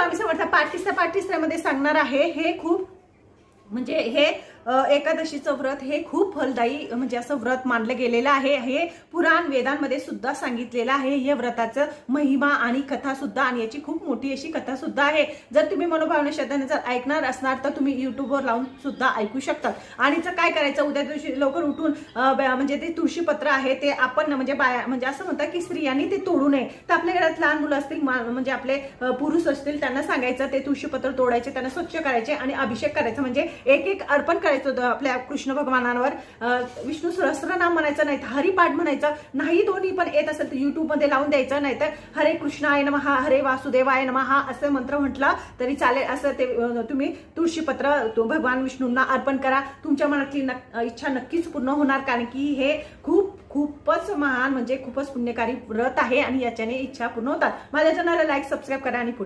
स्वामी समर्थ पाठ तिसऱ्यामध्ये सांगणार आहे। हे खूप म्हणजे हे एकादशीचं व्रत हे खूप फलदायी म्हणजे असं व्रत मानलं गेलेलं आहे। हे पुराण वेदांमध्ये सुद्धा सांगितलेलं आहे। हे व्रताचं महिमा आणि कथा सुद्धा आणि याची खूप मोठी अशी कथा सुद्धा आहे। जर तुम्ही मनोभावने श्रद्धाने जर ऐकणार असणार तर तुम्ही युट्यूबवर लावून सुद्धा ऐकू शकता। आणि काय करायचं, उद्या दिवशी लवकर उठून म्हणजे ते तुळशीपत्र आहे ते आपण म्हणजे असं म्हणतात की स्त्रियांनी ते तोडू नये। तर आपल्या घरात लहान मुलं असतील म्हणजे आपले पुरुष असतील त्यांना सांगायचं ते तुळशीपत्र तोडायचे, त्यांना स्वच्छ करायचे आणि अभिषेक करायचा, म्हणजे एक एक अर्पण करायचं आपल्या कृष्ण भगवानांवर। विष्णू सहस्त्रनाम म्हणायचं, नाही तर हरिपाठ म्हणायचं, नाही दोन्ही पण येत असेल तर युट्यूब मध्ये लावून द्यायचं, नाही तर हरे कृष्णाय नमः हरे वासुदेवाय नमः असं मंत्र म्हटलं तरी चालेल। असं ते तुम्ही तुळशीपत्र भगवान विष्णूंना अर्पण करा। तुमच्या मनातली इच्छा नक्कीच पूर्ण होणार, कारण की हे खूपच महान म्हणजे खूपच पुण्यकारी व्रत आहे आणि याच्याने इच्छा पूर्ण होतात। माझ्या चॅनलला लाईक सबस्क्राईब करा आणि पुढे